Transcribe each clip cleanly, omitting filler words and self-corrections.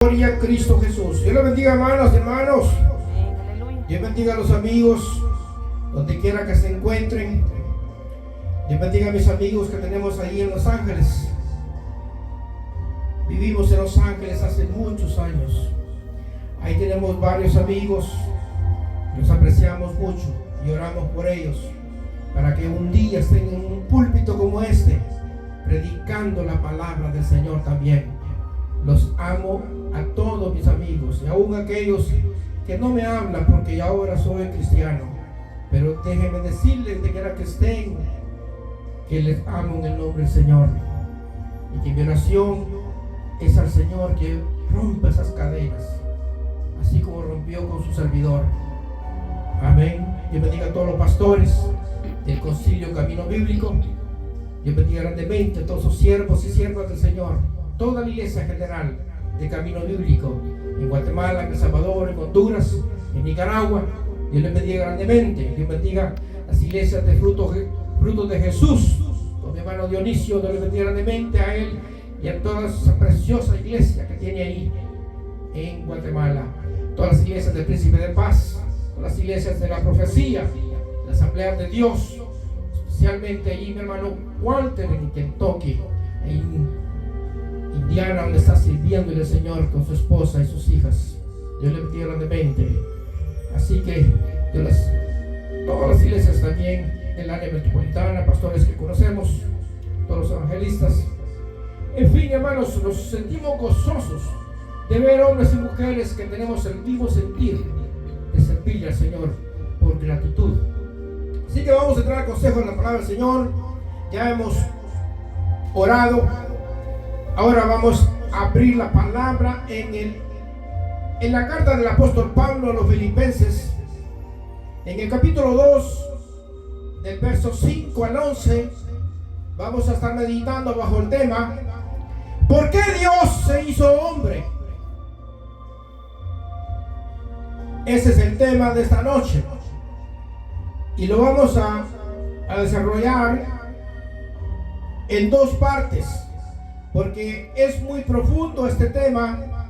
Gloria a Cristo Jesús. Dios le bendiga, hermanos. Dios bendiga a los amigos, donde quiera que se encuentren. Dios bendiga a mis amigos que tenemos ahí en Los Ángeles. Vivimos en Los Ángeles hace muchos años. Ahí tenemos varios amigos. Los apreciamos mucho y oramos por ellos, para que un día estén en un púlpito como este, predicando la palabra del Señor también. Los amo a todos mis amigos, y aún aquellos que no me hablan porque ya ahora soy cristiano, pero déjenme decirles, de quiera que estén, que les amo en el nombre del Señor, y que mi oración es al Señor que rompa esas cadenas, así como rompió con su servidor. Amén. Dios bendiga a todos los pastores del Concilio Camino Bíblico. Dios bendiga grandemente a todos los siervos y siervas del Señor, toda la iglesia general de Camino Bíblico, en Guatemala, en El Salvador, en Honduras, en Nicaragua. Dios les bendiga grandemente. Dios bendiga las iglesias de frutos de Jesús, con mi hermano Dionisio. Dios les bendiga grandemente a él y a toda esa preciosa iglesia que tiene ahí en Guatemala. Todas las iglesias del Príncipe de Paz, todas las iglesias de la profecía, la Asamblea de Dios, especialmente allí mi hermano Walter en Kentucky, en Indiana, donde está sirviendo el Señor con su esposa y sus hijas. Dios le bendiga grandemente. Así que todas las iglesias también del área metropolitana, pastores que conocemos, todos los evangelistas. En fin, hermanos, nos sentimos gozosos de ver hombres y mujeres que tenemos el mismo sentir de servirle al Señor por gratitud. Así que vamos a entrar al consejo de la palabra del Señor. Ya hemos orado. Ahora vamos a abrir la palabra en la carta del apóstol Pablo a los Filipenses, en el capítulo 2, del verso 5 al 11. Vamos a estar meditando bajo el tema: ¿por qué Dios se hizo hombre? Ese es el tema de esta noche, y lo vamos a desarrollar en dos partes, porque es muy profundo este tema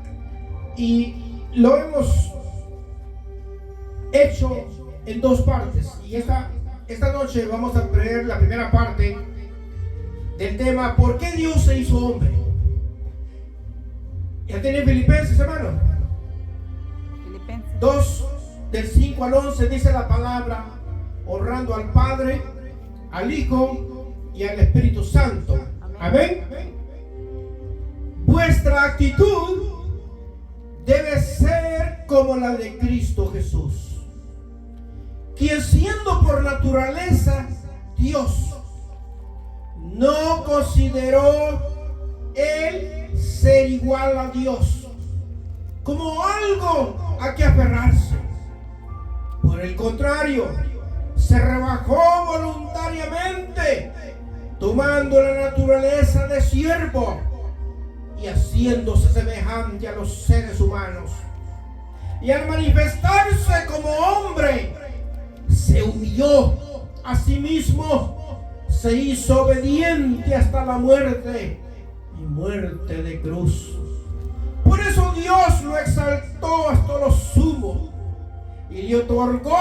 y lo hemos hecho en dos partes. Y esta noche vamos a leer la primera parte del tema: ¿por qué Dios se hizo hombre? ¿Ya tienen Filipenses, hermano? Filipenses 2, del 5 al 11, dice la palabra: honrando al Padre, al Hijo y al Espíritu Santo. Amén. Vuestra actitud debe ser como la de Cristo Jesús, quien siendo por naturaleza Dios, no consideró el ser igual a Dios como algo a que aferrarse. Por el contrario, se rebajó voluntariamente, tomando la naturaleza de siervo y haciéndose semejante a los seres humanos. Y al manifestarse como hombre, se humilló a sí mismo, se hizo obediente hasta la muerte, y muerte de cruz. Por eso Dios lo exaltó hasta lo sumo y le otorgó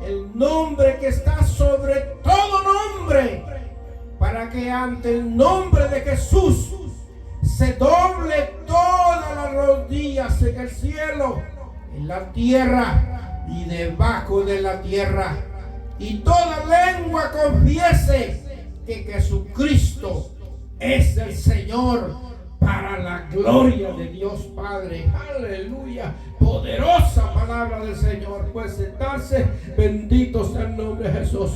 el nombre que está sobre todo nombre, para que ante el nombre de Jesús se doble todas las rodillas en el cielo, en la tierra y debajo de la tierra, y toda lengua confiese que Jesucristo es el Señor, para la gloria de Dios Padre. Aleluya. Poderosa palabra del Señor. Puede sentarse. Bendito sea el nombre de Jesús.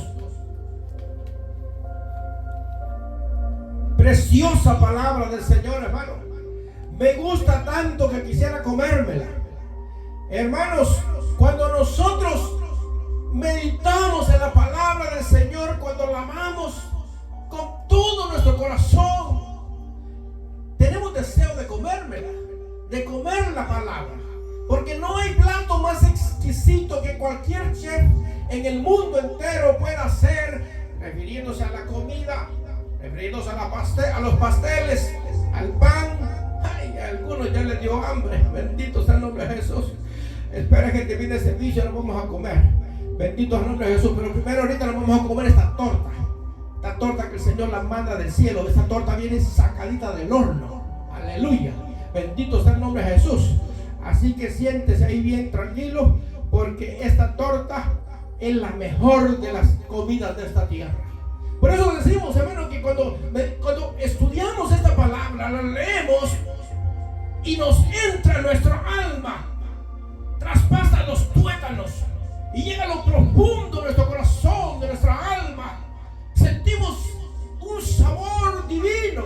Preciosa palabra del Señor, hermano. Me gusta tanto que quisiera comérmela. Hermanos, cuando nosotros meditamos en la palabra del Señor, cuando la amamos con todo nuestro corazón, tenemos deseo de comérmela, de comer la palabra, porque no hay plato más exquisito que cualquier chef en el mundo entero pueda hacer, refiriéndose a la comida, refiriéndose a los pasteles, al pan. Ay, algunos ya les dio hambre. Bendito sea el nombre de Jesús. Espera que termine el servicio, nos vamos a comer. Bendito sea el nombre de Jesús. Pero primero ahorita nos vamos a comer esta torta. Esta torta que el Señor la manda del cielo. Esta torta viene sacadita del horno. Aleluya. Bendito sea el nombre de Jesús. Así que siéntese ahí bien tranquilo, porque esta torta es la mejor de las comidas de esta tierra. Por eso decimos, hermano, que cuando estudiamos esta palabra, la leemos y nos entra en nuestra alma, traspasa los tuétanos y llega a lo profundo de nuestro corazón, de nuestra alma. Sentimos un sabor divino,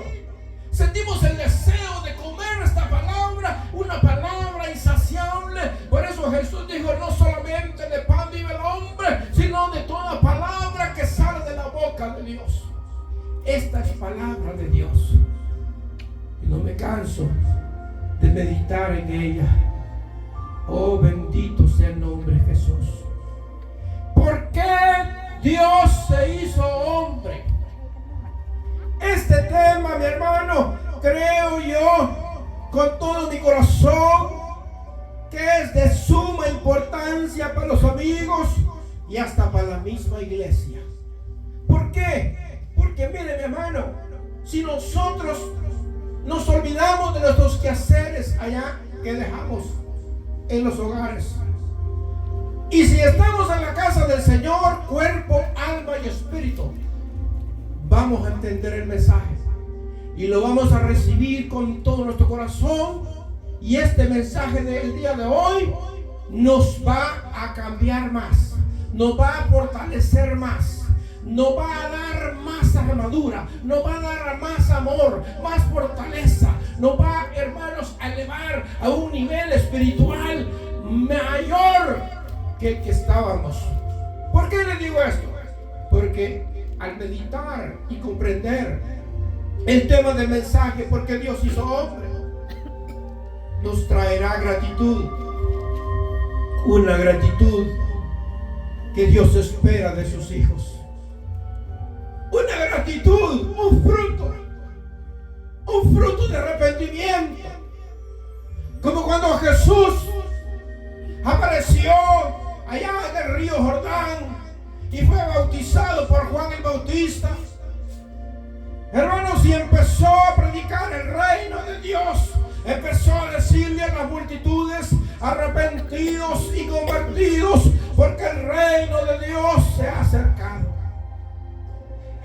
sentimos el deseo de comer esta palabra, una palabra insaciable. Por eso Jesús dijo: no solamente de pan vive el hombre, sino de toda palabra que sale de la boca de Dios. Esta es palabra de Dios y no me canso de meditar en ella. Oh, bendito sea el nombre de Jesús. ¿Por qué Dios se hizo hombre? Este tema, mi hermano, creo yo con todo mi corazón que es de suma importancia para los amigos y hasta para la misma iglesia. ¿Por qué? Porque mire, mi hermano, si nosotros nos olvidamos de nuestros quehaceres allá que dejamos en los hogares, y si estamos en la casa del Señor, cuerpo, alma y espíritu, vamos a entender el mensaje y lo vamos a recibir con todo nuestro corazón. Y este mensaje del día de hoy nos va a cambiar más, nos va a fortalecer más, nos va a dar más armadura, nos va a dar más amor, más fortaleza, nos va, hermanos, a elevar a un nivel espiritual mayor que el que estábamos. ¿Por qué le digo esto? Porque al meditar y comprender el tema del mensaje, porque Dios hizo hombre, nos traerá gratitud, una gratitud que Dios espera de sus hijos, una gratitud, un fruto de arrepentimiento, como cuando Jesús apareció allá en el río Jordán y fue bautizado por Juan el Bautista. Hermanos, y empezó a predicar el reino de Dios. Empezó a decirle a las multitudes: arrepentidos y convertidos, porque el reino de Dios se ha acercado.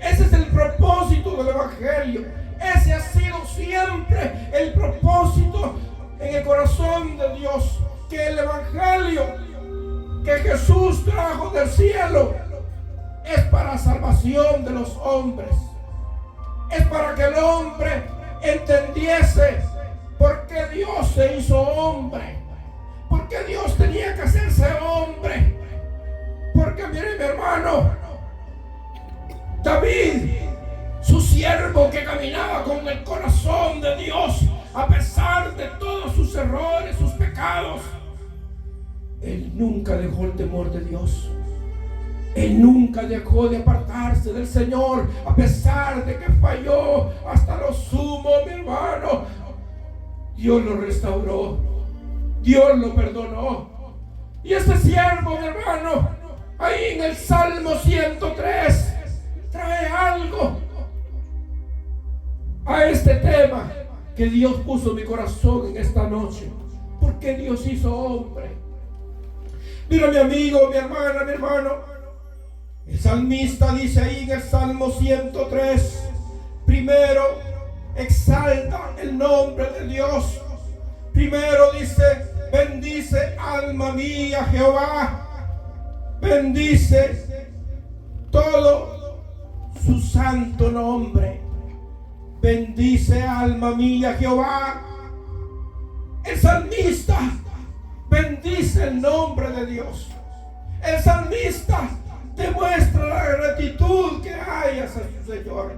Ese es el propósito del Evangelio. Ese ha sido siempre el propósito en el corazón de Dios. Que el Evangelio que Jesús trajo del cielo es para salvación de los hombres. Es para que el hombre entendiese por qué Dios se hizo hombre, por qué Dios tenía que hacerse hombre. Porque mire, mi hermano, David, su siervo que caminaba con el corazón de Dios, a pesar de todos sus errores, sus pecados, él nunca dejó el temor de Dios. Él nunca dejó de apartarse del Señor, a pesar de que falló hasta lo sumo, mi hermano. Dios lo restauró, Dios lo perdonó. Y este siervo, mi hermano, ahí en el Salmo 103, trae algo a este tema que Dios puso en mi corazón en esta noche. ¿Por qué Dios hizo hombre? Mira, mi amigo, mi hermana, mi hermano, el salmista dice ahí en el Salmo 103, primero exalta el nombre de Dios. Primero dice: bendice alma mía Jehová, bendice todo su santo nombre. Bendice alma mía Jehová. El salmista bendice el nombre de Dios. El salmista demuestra la gratitud que hay hacia su Señor.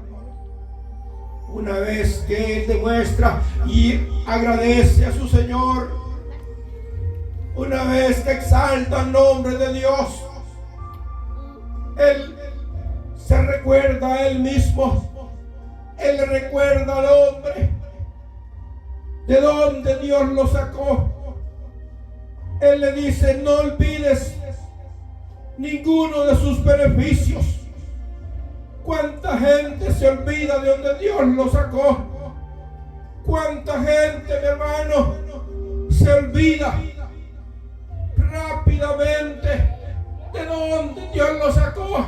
Una vez que él demuestra y agradece a su Señor, una vez que exalta el nombre de Dios, él se recuerda a él mismo. Él le recuerda al hombre de dónde Dios lo sacó. Él le dice: no olvides ninguno de sus beneficios. ¿Cuánta gente se olvida de donde Dios lo sacó? ¿Cuánta gente, mi hermano, se olvida rápidamente de donde Dios lo sacó?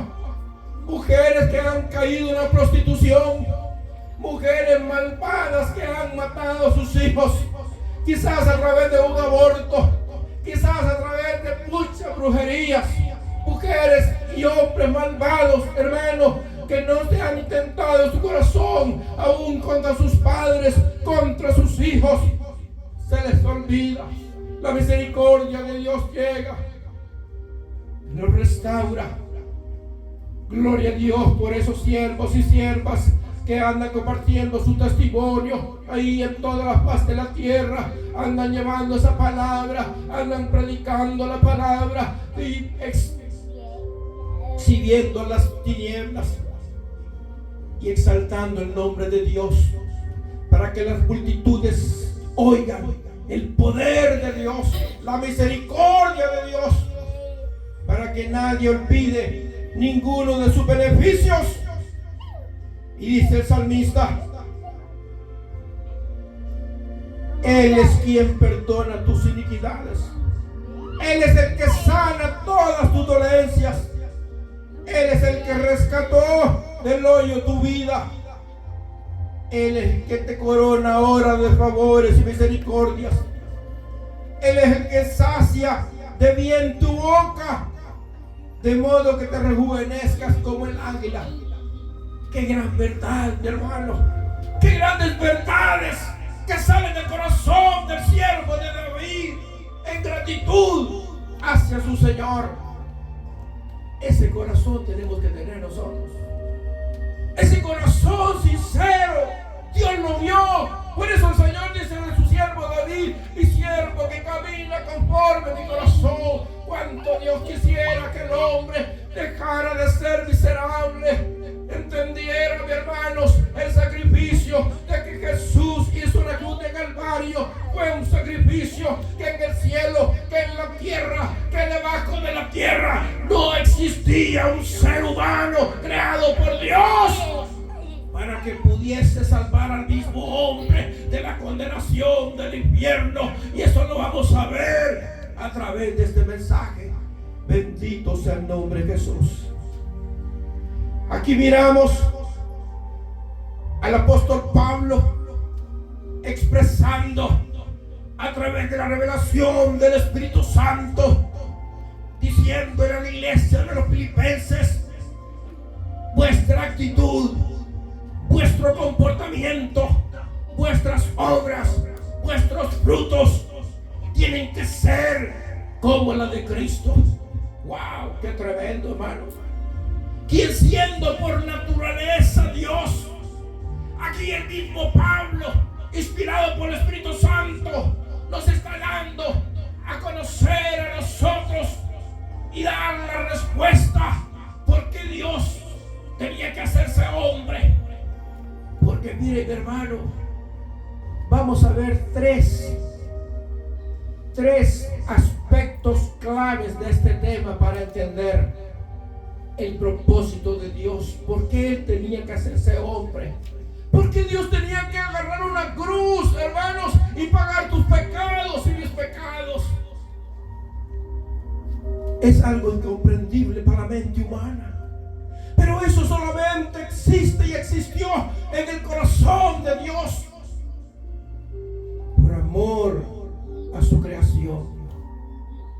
Mujeres que han caído en la prostitución, mujeres malvadas que han matado a sus hijos, quizás a través de un aborto, quizás a través de muchas brujerías. Mujeres y hombres malvados, hermanos, que no se han intentado en su corazón, aún contra sus padres, contra sus hijos. Se les olvida. La misericordia de Dios llega, nos restaura. Gloria a Dios por esos siervos y siervas que andan compartiendo su testimonio ahí en toda la faz de la tierra. Andan llevando esa palabra, andan predicando la palabra y exhibiendo las tinieblas y exaltando el nombre de Dios, para que las multitudes oigan el poder de Dios, la misericordia de Dios, para que nadie olvide ninguno de sus beneficios. Y dice el salmista: Él es quien perdona tus iniquidades, Él es el que sana todas tus dolencias, Él es el que rescató del hoyo tu vida, Él es el que te corona ahora de favores y misericordias, Él es el que sacia de bien tu boca, de modo que te rejuvenezcas como el águila. Qué gran verdad, mi hermano, qué grandes verdades que salen del corazón del siervo de David en gratitud hacia su Señor. Ese corazón tenemos que tener nosotros, ese corazón sincero. Dios lo vio. Por eso el Señor dice de su siervo David: mi siervo que camina conforme a mi corazón. Cuánto Dios quisiera que el hombre dejara de ser miserable, entendiera, mis hermanos, el sacrificio de que Jesús hizo en la cruz de Calvario. Fue un sacrificio que en el cielo, que en la tierra, que debajo de la tierra no existía un ser humano creado por Dios para que pudiese salvar al mismo hombre de la condenación del infierno. Y eso lo vamos a ver a través de este mensaje. Bendito sea el nombre de Jesús. Aquí miramos al apóstol Pablo expresando a través de la revelación del Espíritu Santo, diciéndole a la iglesia de los filipenses: vuestra actitud, vuestro comportamiento, vuestras obras, vuestros frutos tienen que ser como la de Cristo. ¡Wow! ¡Qué tremendo, hermano! Quien siendo por naturaleza Dios, aquí el mismo Pablo, inspirado por el Espíritu Santo, nos está dando a conocer a nosotros y dar la respuesta por qué Dios tenía que hacerse hombre. Porque mire, mi hermano, vamos a ver tres aspectos claves de este tema para entender el propósito de Dios. ¿Por qué Él tenía que hacerse hombre? ¿Por qué Dios tenía que agarrar una cruz, hermanos, y pagar tus pecados y mis pecados? Es algo incomprendible para la mente humana. Pero eso solamente existe y existió en el corazón de Dios por amor a su creación.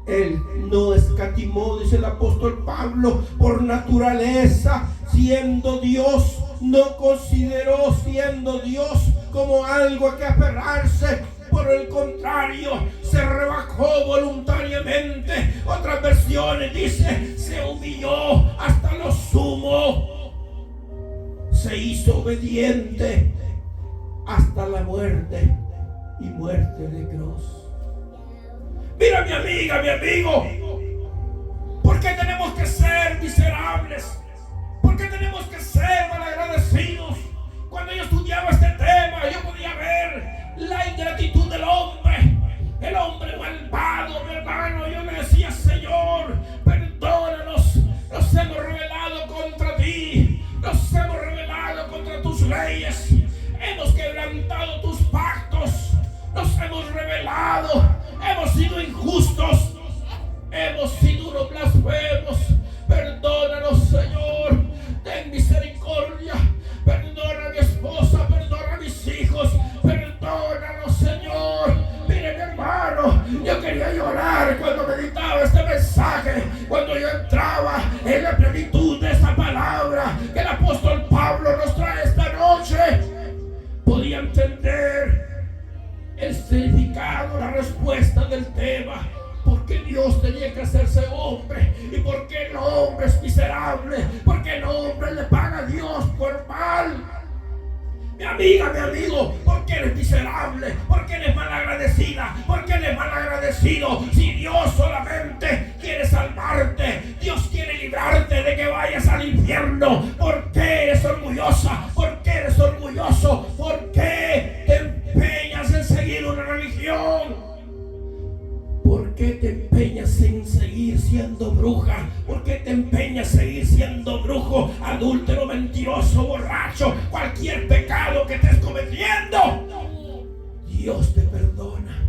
Él no escatimó, dice el apóstol Pablo, por naturaleza, siendo Dios, no consideró siendo Dios como algo a que aferrarse. Por el contrario, se rebajó voluntariamente. Otras versiones dice: se humilló hasta lo sumo. Se hizo obediente hasta la muerte, y muerte de cruz. Mira, mi amiga, mi amigo, ¿por qué tenemos que ser miserables? ¿Por qué tenemos que ser malagradecidos? Cuando yo estudiaba este tema, yo podía ver la ingratitud del hombre. El hombre malvado, mi hermano, yo le decía, Señor, perdónanos, nos hemos rebelado contra ti, nos hemos rebelado contra tus leyes, hemos quebrantado tus pactos, nos hemos rebelado, hemos sido injustos, hemos sido unos blasfemos. Perdónanos, Señor, ten misericordia, perdona a mi esposa, perdona a mis hijos, perdónanos, Señor. Mire, mi hermano, yo quería llorar cuando meditaba este mensaje, cuando yo entraba en la plenitud de esta palabra que el apóstol Pablo nos trae esta noche. Podía entender el significado, la respuesta del tema. ¿Por qué Dios tenía que hacerse hombre? ¿Y por qué el hombre es miserable? ¿Por qué el hombre le paga a Dios por mal? Mi amiga, mi amigo, ¿por qué eres miserable? ¿Por qué eres malagradecida? ¿Por qué eres malagradecido? Si Dios solamente quiere salvarte, Dios quiere librarte de que vayas al infierno. ¿Por qué eres orgullosa? ¿Por qué eres orgulloso? ¿Por qué te empeñas en seguir una religión? ¿Por qué te empeñas en seguir siendo bruja? ¿Por qué te empeñas en seguir siendo brujo, adúltero, mentiroso, borracho? Cualquier pecado que estés cometiendo, Dios te perdona.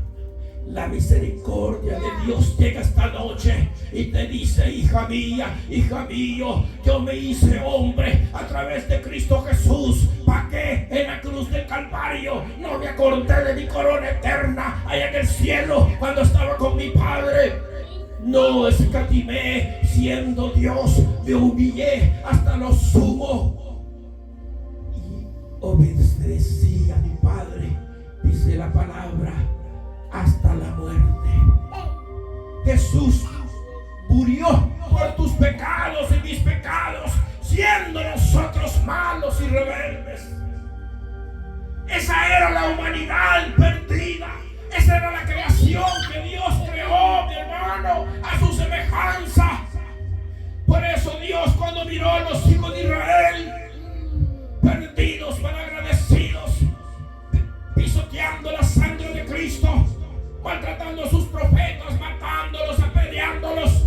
La misericordia de Dios llega esta noche y te dice, hija mía, hijo mío, yo me hice hombre a través de Cristo Jesús. ¿Para qué? En la cruz del Calvario no me acordé de mi corona eterna allá en el cielo cuando estaba con mi Padre. No escatimé siendo Dios, me humillé hasta lo sumo y obedecí a mi Padre, dice la palabra, hasta la muerte. Jesús murió por tus pecados y mis pecados, siendo nosotros malos y rebeldes. Esa era la humanidad perdida. Esa era la creación que Dios creó, mi hermano, a su semejanza. Por eso Dios, cuando miró a los hijos de Israel perdidos, malagradecidos, pisoteando la sangre de Cristo, maltratando a sus profetas, matándolos, apedreándolos,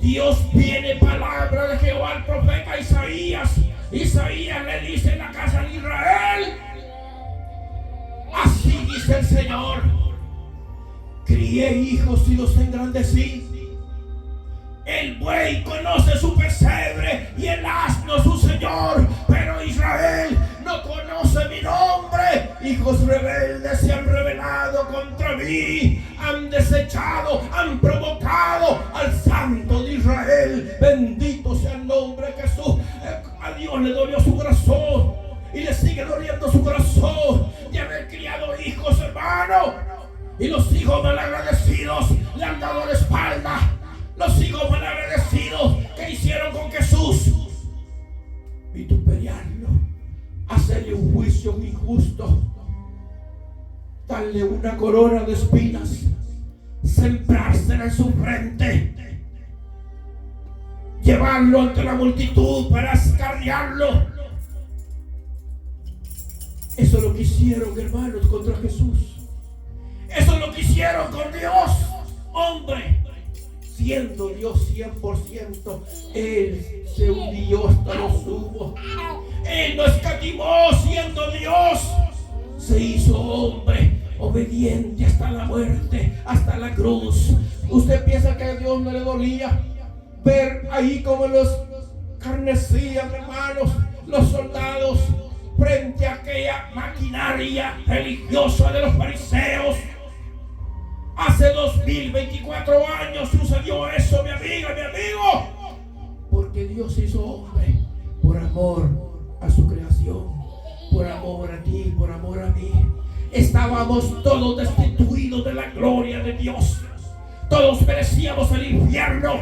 Dios viene palabra de Jehová al profeta Isaías. Isaías le dice en la casa de Israel, así dice el Señor, crié hijos y los engrandecí. El buey conoce su pesebre y el asno su señor, pero Israel no conoce mi nombre. Hijos rebeldes se han rebelado contra mí, han desechado, han provocado al Santo de Israel. Bendito sea el nombre de Jesús. A Dios le dolió su corazón y le sigue doliendo su corazón de haber criado hijos, hermano. Y los hijos malagradecidos le han dado la espalda. Los hijos malagradecidos que hicieron con Jesús, vituperiarlo, hacerle un juicio injusto, darle una corona de espinas, sembrársela en su frente, llevarlo ante la multitud para escarriarlo. Eso es lo que hicieron, hermanos, contra Jesús. Eso es lo que hicieron con Dios, hombre. Siendo Dios 100%, Él se humilló hasta lo sumo. Él no escatimó siendo Dios. Se hizo hombre, obediente hasta la muerte, hasta la cruz. ¿Usted piensa que a Dios no le dolía ver ahí como los carnecían, hermanos, los soldados, frente a aquella maquinaria religiosa de los fariseos? Hace 2024 años sucedió eso, mi amiga, mi amigo. Porque Dios hizo hombre por amor a su creación, por amor a ti, por amor a mí. Estábamos todos destituidos de la gloria de Dios. Todos merecíamos el infierno.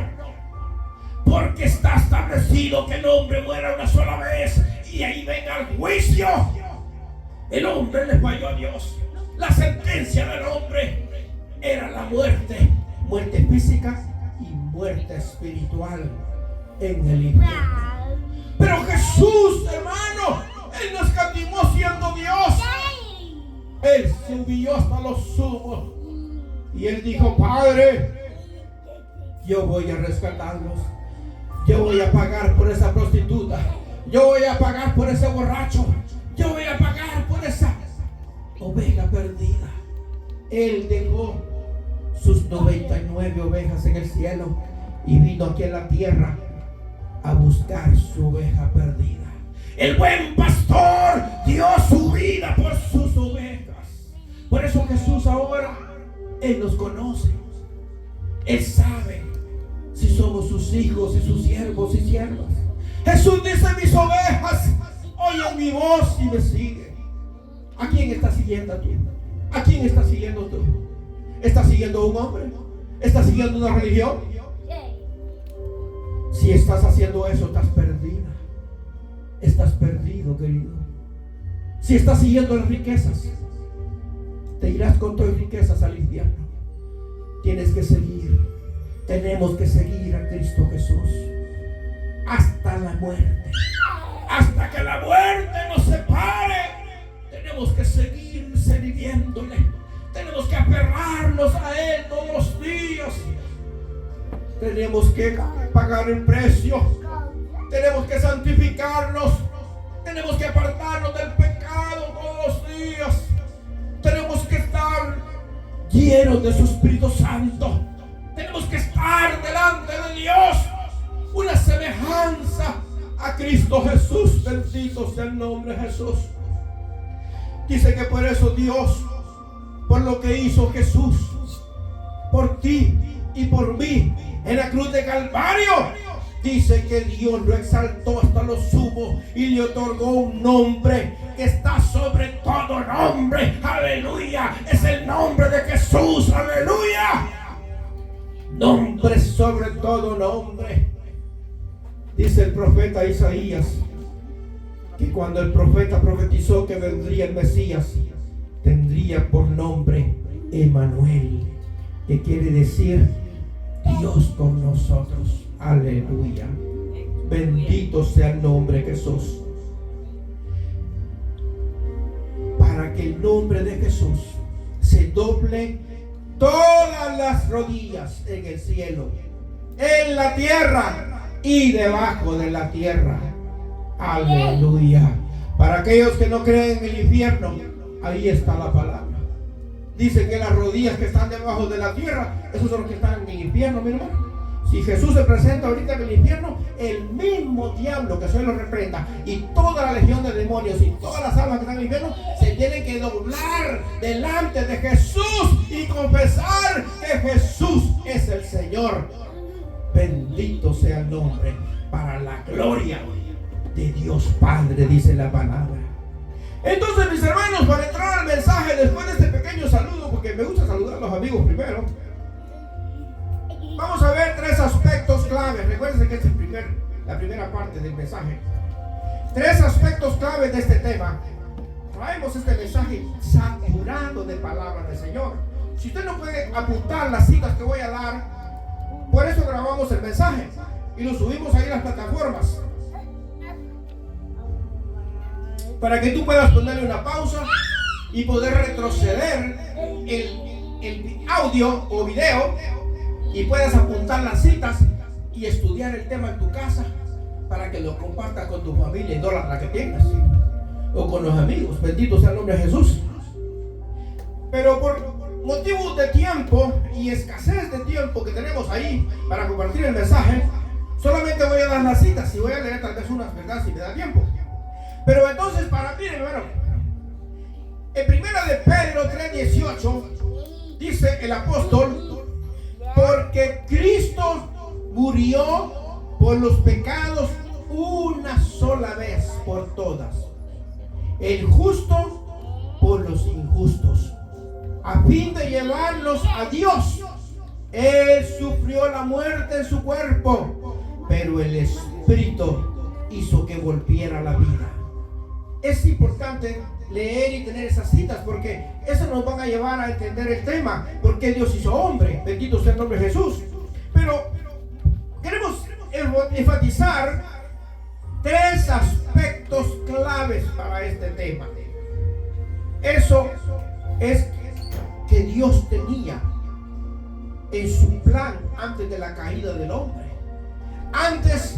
Porque está establecido que el hombre muera una sola vez y ahí venga el juicio. El hombre le falló a Dios. La sentencia del hombre era la muerte, muerte física y muerte espiritual en el infierno. Pero Jesús, hermano, Él no escatimó siendo Dios. Él se humilló hasta lo sumo. Y él dijo: Padre, yo voy a rescatarlos. Yo voy a pagar por esa prostituta. Yo voy a pagar por ese borracho. Yo voy a pagar por esa oveja perdida. Él dejó sus 99 ovejas en el cielo y vino aquí a la tierra a buscar su oveja perdida. El buen pastor dio su vida por sus ovejas. Por eso Jesús ahora, Él nos conoce. Él sabe si somos sus hijos y sus siervos y siervas. Jesús dice: mis ovejas oyen mi voz y me siguen. ¿A quién estás siguiendo tú? ¿A quién estás siguiendo tú? ¿Estás siguiendo a un hombre? ¿Estás siguiendo una religión? Si estás haciendo eso, estás perdida. Estás perdido, querido. Si estás siguiendo las riquezas, te irás con todas las riquezas al infierno. Tienes que seguir. Tenemos que seguir a Cristo Jesús hasta la muerte. Hasta que la muerte nos separe. Tenemos que seguir sirviéndole. Tenemos que aferrarnos a Él todos los días. Tenemos que pagar el precio. Tenemos que santificarnos. Tenemos que apartarnos del pecado todos los días. Tenemos que estar llenos de su Espíritu Santo. Tenemos que estar delante de Dios, una semejanza a Cristo Jesús. Bendito sea el nombre de Jesús. Dice que por eso Dios, por lo que hizo Jesús por ti y por mí en la cruz de Calvario, dice que Dios lo exaltó hasta lo sumo y le otorgó un nombre que está sobre todo nombre. Aleluya. Es el nombre de Jesús. Aleluya. Nombre sobre todo nombre. Dice el profeta Isaías que cuando el profeta profetizó que vendría el Mesías, tendría por nombre Emmanuel, que quiere decir Dios con nosotros. Aleluya. Bendito sea el nombre de Jesús. Para que el nombre de Jesús se doble todas las rodillas en el cielo, en la tierra y debajo de la tierra. Aleluya. Para aquellos que no creen en el infierno, ahí está la palabra. Dice que las rodillas que están debajo de la tierra, esos son los que están en el infierno, mi hermano. Si Jesús se presenta ahorita en el infierno, el mismo diablo que se lo reprenda y toda la legión de demonios y todas las almas que están en el infierno se tienen que doblar delante de Jesús y confesar que Jesús es el Señor. Bendito sea el nombre, para la gloria de Dios Padre, dice la palabra. Entonces, mis hermanos, para entrar al mensaje después de este pequeño saludo, porque me gusta saludar a los amigos primero, vamos a ver 3 aspectos claves. Recuerden que es la primera parte del mensaje. 3 aspectos claves de este tema. Traemos este mensaje saturado de palabras del Señor. Si usted no puede apuntar las citas que voy a dar, por eso grabamos el mensaje y lo subimos ahí en las plataformas, para que tú puedas ponerle una pausa y poder retroceder el audio o video y puedas apuntar las citas y estudiar el tema en tu casa para que lo compartas con tu familia idólatra que tengas, ¿sí? O con los amigos. Bendito sea el nombre de Jesús. Pero por motivos de tiempo y escasez de tiempo que tenemos ahí para compartir el mensaje, solamente voy a dar las citas y voy a leer tal vez unas, ¿verdad? Si me da tiempo. Pero entonces, para mí, hermano, en 1 de Pedro 3:18 dice el apóstol: porque Cristo murió por los pecados una sola vez por todas, el justo por los injustos, a fin de llevarlos a Dios. Él sufrió la muerte en su cuerpo, pero el Espíritu hizo que volviera a la vida. Es importante leer y tener esas citas, porque eso nos van a llevar a entender el tema, porque Dios hizo hombre. Bendito sea el nombre de Jesús. Pero queremos enfatizar 3 aspectos claves para este tema. Eso es que Dios tenía en su plan antes de la caída del hombre. Antes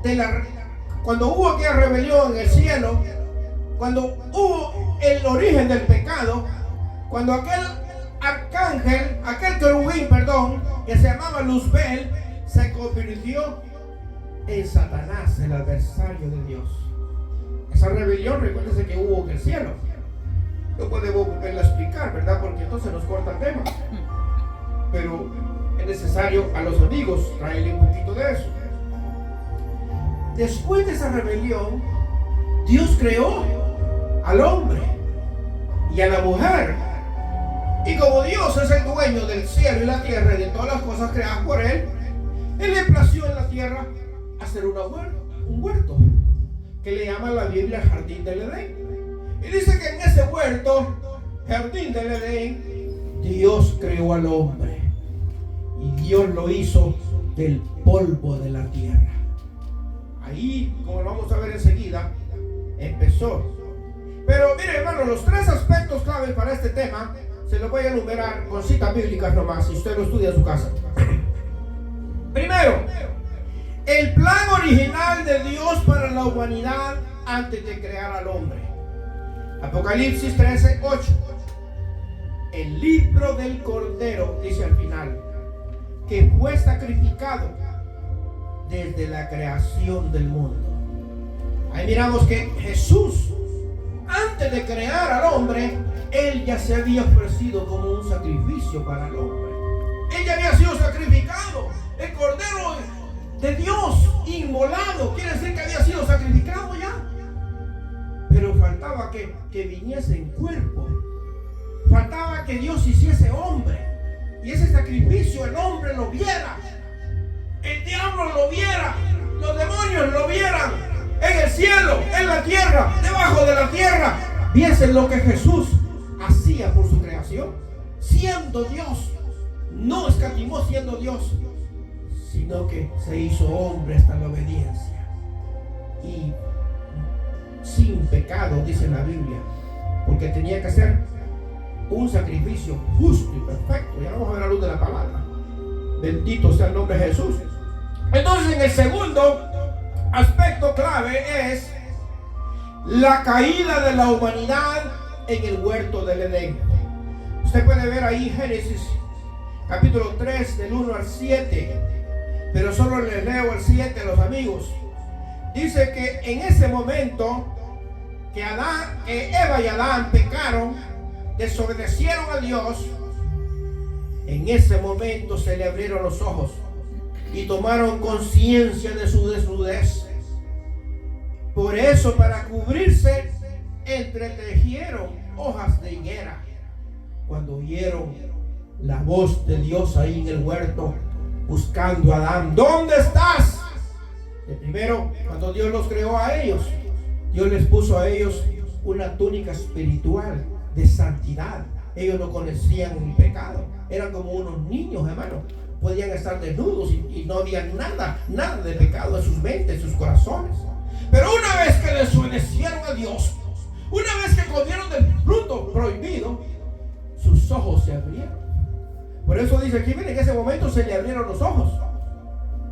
de cuando hubo aquella rebelión en el cielo, cuando hubo el origen del pecado, cuando aquel arcángel, aquel querubín, que se llamaba Luzbel, se convirtió en Satanás, el adversario de Dios. Esa rebelión, recuérdense que hubo en el cielo. No podemos volverla a explicar, ¿verdad? Porque entonces nos corta el tema. Pero es necesario a los amigos traerle un poquito de eso. Después de esa rebelión, Dios creó al hombre y a la mujer. Y como Dios es el dueño del cielo y la tierra y de todas las cosas creadas por Él, Él le plació en la tierra hacer un huerto que le llama la Biblia el jardín del Edén. Y dice que en ese huerto, jardín del Edén, Dios creó al hombre y Dios lo hizo del polvo de la tierra. Ahí, como lo vamos a ver enseguida, empezó. Pero mire, hermano, los 3 aspectos claves para este tema se los voy a enumerar con citas bíblicas nomás, si usted lo estudia en su casa. Primero, el plan original de Dios para la humanidad antes de crear al hombre. Apocalipsis 13:8. El libro del Cordero, dice al final, que fue sacrificado desde la creación del mundo. Ahí miramos que Jesús, antes de crear al hombre, Él ya se había ofrecido como un sacrificio para el hombre. Él ya había sido sacrificado. El Cordero de Dios inmolado, quiere decir que había sido sacrificado ya. Pero faltaba que viniese en cuerpo. Faltaba que Dios hiciese hombre. Y ese sacrificio el hombre lo viera. El diablo lo viera. Los demonios lo vieran. En el cielo, en la tierra, debajo de la tierra. Viesen lo que Jesús hacía por su creación. Siendo Dios. No escatimó siendo Dios, sino que se hizo hombre hasta la obediencia. Y sin pecado, dice la Biblia. Porque tenía que ser un sacrificio justo y perfecto. Ya vamos a ver la luz de la palabra. Bendito sea el nombre de Jesús. Entonces, en el segundo aspecto clave es la caída de la humanidad en el huerto del Edén. Usted puede ver ahí Génesis capítulo 3 del 1 al 7, pero solo les leo el 7 a los amigos. Dice que en ese momento que Eva y Adán pecaron, desobedecieron a Dios, en ese momento se le abrieron los ojos y tomaron conciencia de su desnudez. Por eso, para cubrirse, entretejieron hojas de higuera. Cuando oyeron la voz de Dios ahí en el huerto, buscando a Adán, ¿dónde estás? De primero, cuando Dios los creó a ellos, Dios les puso a ellos una túnica espiritual de santidad. Ellos no conocían el pecado, eran como unos niños, hermano. Podían estar desnudos y no había nada de pecado en sus mentes, en sus corazones. Pero una vez que desobedecieron a Dios, una vez que comieron del fruto prohibido, sus ojos se abrieron. Por eso dice aquí, miren, en ese momento se le abrieron los ojos.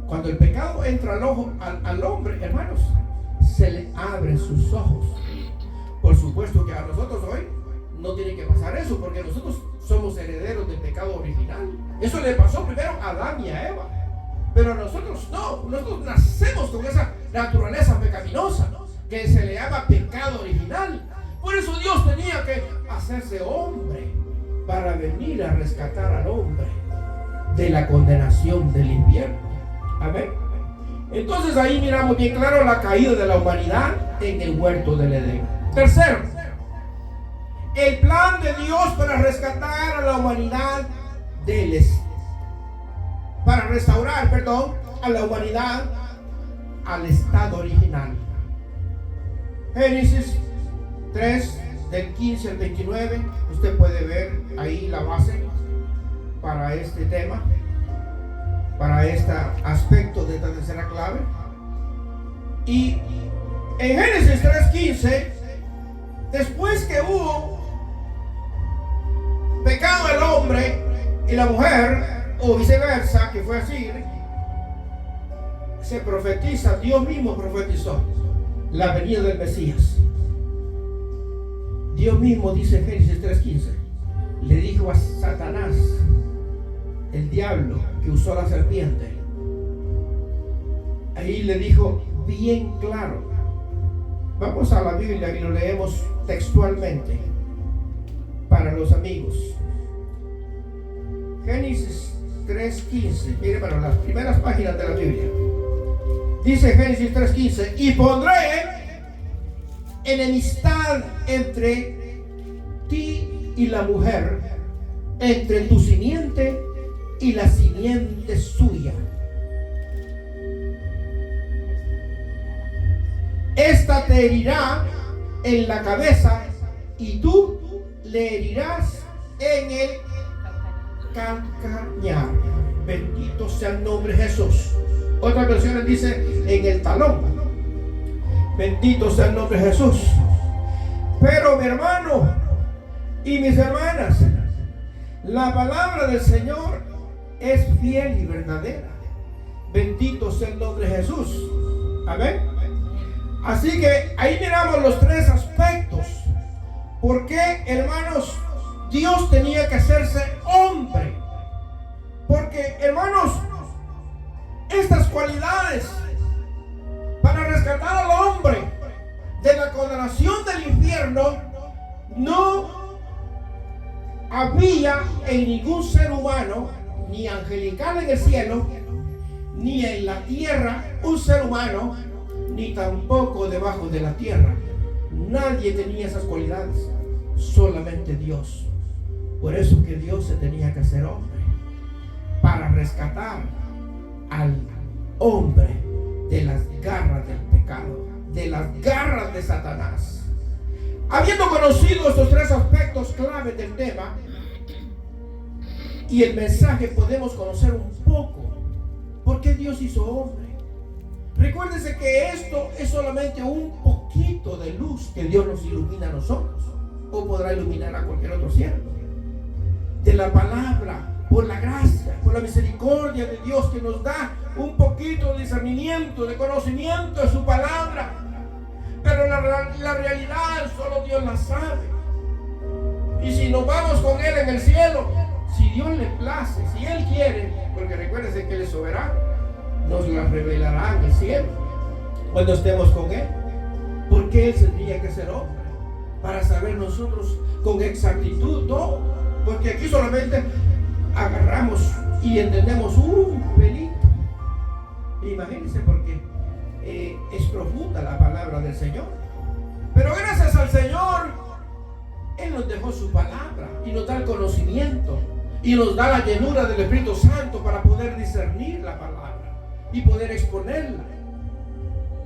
Cuando el pecado entra al hombre, hermanos, se le abren sus ojos. Por supuesto que a nosotros hoy no tiene que pasar eso, porque nosotros somos herederos del pecado original. Eso le pasó primero a Adán y a Eva, pero nosotros no. Nosotros nacemos con esa naturaleza pecaminosa que se le llama pecado original. Por eso Dios tenía que hacerse hombre para venir a rescatar al hombre de la condenación del infierno. Amén. Entonces ahí miramos bien claro la caída de la humanidad en el huerto del Edén. Tercero, el plan de Dios para rescatar a la humanidad para restaurar, a la humanidad al estado original. Génesis 3 del 15 al 29, usted puede ver ahí la base para este tema, para este aspecto de esta tercera clave. Y en Génesis 3:15, después que hubo pecado el hombre y la mujer, o viceversa, que fue así, se profetiza, Dios mismo profetizó la venida del Mesías. Dios mismo dice en Génesis 3:15, le dijo a Satanás, el diablo que usó la serpiente, ahí le dijo bien claro. Vamos a la Biblia y lo leemos textualmente para los amigos. Génesis 3:15, mire, para las primeras páginas de la Biblia. Dice Génesis 3:15, y pondré enemistad entre ti y la mujer, entre tu simiente y la simiente suya. Esta te herirá en la cabeza y tú le herirás en el calcañar. Bendito sea el nombre de Jesús. Otras versiones dice en el talón. Bendito sea el nombre de Jesús. Pero mi hermano y mis hermanas, la palabra del Señor es fiel y verdadera. Bendito sea el nombre de Jesús. Amén. Así que ahí miramos los tres aspectos. ¿Por qué, hermanos, Dios tenía que hacerse hombre? Porque, hermanos, estas cualidades para rescatar al hombre de la condenación del infierno no había en ningún ser humano, ni angelical en el cielo, ni en la tierra, un ser humano, ni tampoco debajo de la tierra. Nadie tenía esas cualidades, solamente Dios. Por eso que Dios se tenía que hacer hombre, para rescatar al hombre de las garras del pecado, de las garras de Satanás. Habiendo conocido estos tres aspectos clave del tema y el mensaje, podemos conocer un poco por qué Dios hizo hombre. Recuérdense que esto es solamente un poquito de luz que Dios nos ilumina a nosotros, o podrá iluminar a cualquier otro siervo. De la palabra, por la gracia, por la misericordia de Dios, que nos da un poquito de discernimiento, de conocimiento de su palabra. Pero la realidad solo Dios la sabe. Y si nos vamos con Él en el cielo, si Dios le place, si Él quiere, porque recuérdense que Él es soberano, nos la revelará en el cielo cuando estemos con Él. Porque Él tendría que ser hombre para saber nosotros con exactitud todo. Porque aquí solamente agarramos y entendemos un pelito. Imagínense, porque es profunda la palabra del Señor. Pero gracias al Señor, Él nos dejó su palabra y nos da el conocimiento y nos da la llenura del Espíritu Santo para poder discernir la palabra y poder exponerla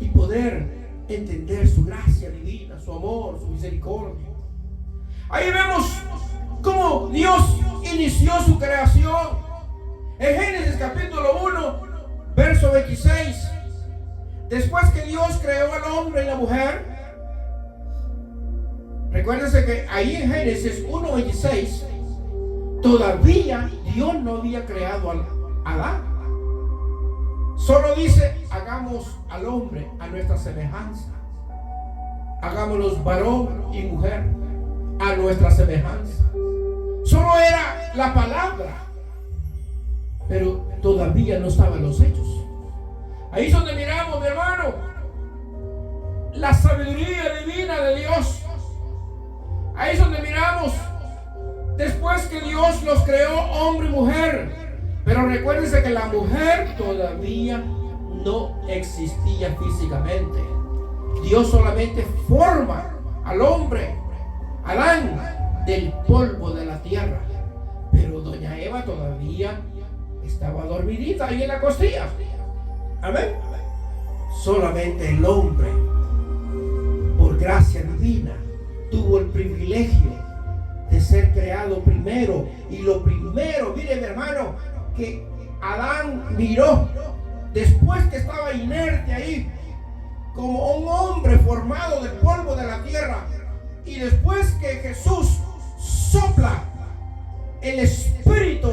y poder entender su gracia divina, su amor, su misericordia. Ahí vemos cómo Dios inició su creación. En Génesis capítulo 1, verso 26. Después que Dios creó al hombre y la mujer, recuérdense que ahí en Génesis 1:26 todavía Dios no había creado a Adán. Solo dice: hagamos al hombre a nuestra semejanza, hagámoslos varón y mujer a nuestra semejanza. Solo era la palabra, pero todavía no estaban los hechos. Ahí es donde miramos, mi hermano, la sabiduría divina de Dios. Ahí es donde miramos, después que Dios los creó hombre y mujer. Pero recuérdense que la mujer todavía no existía físicamente. Dios solamente forma al hombre, Adán, del polvo de la tierra. Pero doña Eva todavía estaba dormidita ahí en la costilla. Amén. Solamente el hombre, por gracia divina, tuvo el privilegio de ser creado primero. Y lo primero, mire mi hermano, que Adán miró después que estaba inerte ahí, como un hombre formado del polvo de la tierra, y después que Jesús sopla el espíritu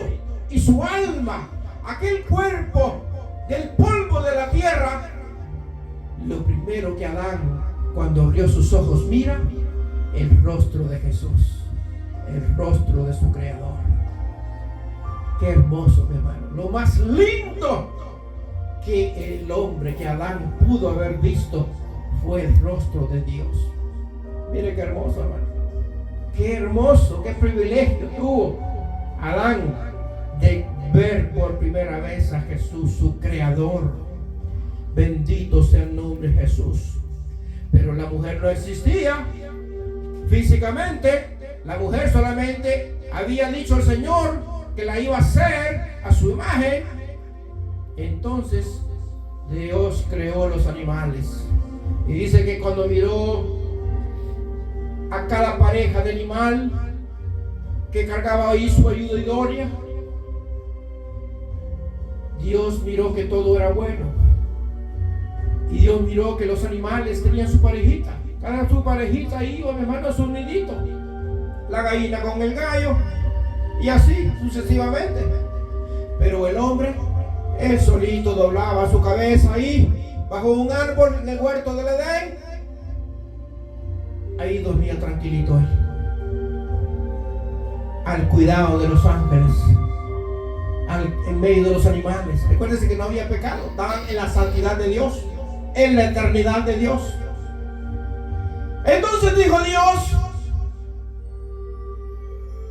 y su alma, aquel cuerpo del polvo de la tierra, lo primero que Adán, cuando abrió sus ojos, mira el rostro de Jesús, el rostro de su Creador. Qué hermoso, mi hermano. Lo más lindo que el hombre, que Adán pudo haber visto, fue el rostro de Dios. Mire qué hermoso, hermano. Qué hermoso, qué privilegio tuvo Adán de ver por primera vez a Jesús, su Creador. Bendito sea el nombre de Jesús. Pero la mujer no existía físicamente. La mujer solamente había dicho al Señor que la iba a hacer a su imagen. Entonces Dios creó los animales. Y dice que cuando miró a cada pareja de animal que cargaba ahí su ayuda idónea, Dios miró que todo era bueno. Y Dios miró que los animales tenían su parejita. Cada su parejita iba, mi hermano, a su nidito. La gallina con el gallo. Y así sucesivamente. Pero el hombre, él solito doblaba su cabeza ahí, bajo un árbol en el huerto del Edén. Ahí dormía tranquilito él, al cuidado de los ángeles, en medio de los animales. Recuérdense que no había pecado, estaban en la santidad de Dios, en la eternidad de Dios. Entonces dijo Dios: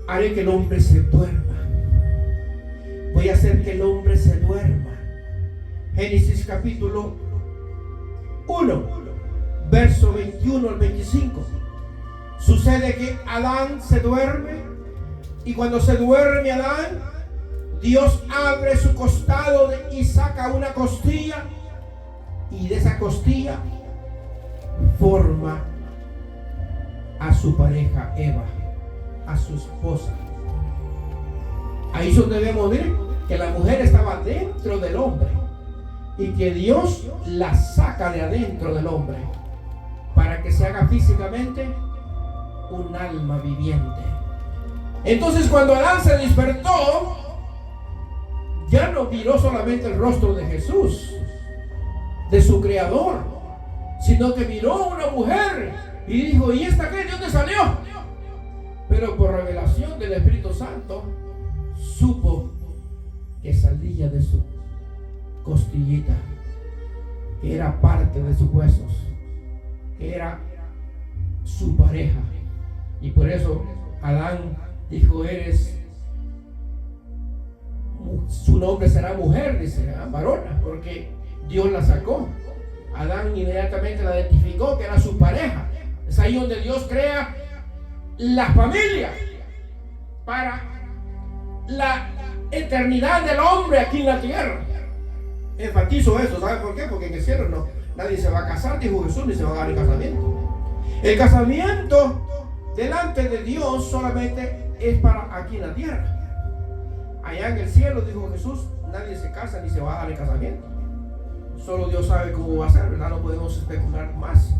haré que el hombre se duerma. Voy a hacer que el hombre se duerma. Génesis capítulo 1, verso 21 al 25. Sucede que Adán se duerme, y cuando se duerme Adán, Dios abre su costado y saca una costilla, y de esa costilla forma a su pareja Eva, a su esposa. Ahí es donde vemos que la mujer estaba dentro del hombre y que Dios la saca de adentro del hombre para que se haga físicamente un alma viviente. Entonces, cuando Adán se despertó, ya no miró solamente el rostro de Jesús, de su Creador, sino que miró a una mujer y dijo: ¿y esta qué? ¿De dónde salió? Pero por revelación del Espíritu Santo supo que salía de su costillita, que era parte de sus huesos, que era su pareja. Y por eso Adán dijo: su nombre será mujer, dice, varona, porque Dios la sacó. Adán inmediatamente la identificó que era su pareja. Es ahí donde Dios crea la familia para la eternidad del hombre aquí en la tierra. Enfatizo eso, ¿sabe por qué? Porque en el cielo no, nadie se va a casar, dijo Jesús, ni se va a dar el casamiento. El casamiento delante de Dios solamente es para aquí en la tierra. Allá en el cielo, dijo Jesús, nadie se casa ni se va a dar el casamiento. Solo Dios sabe cómo va a ser, ¿verdad? No podemos especular más.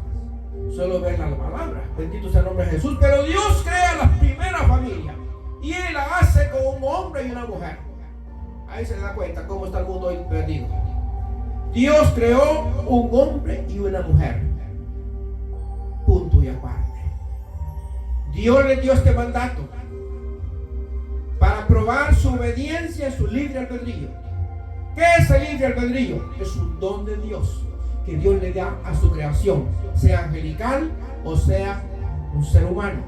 Solo ver la palabra. Bendito sea el nombre de Jesús. Pero Dios crea la primera familia y Él la hace con un hombre y una mujer. Ahí se da cuenta cómo está el mundo hoy perdido. Dios creó un hombre y una mujer. Punto y aparte. Dios le dio este mandato para probar su obediencia y su libre albedrío. ¿Qué es el libre albedrío? Es un don de Dios que Dios le da a su creación, sea angelical o sea un ser humano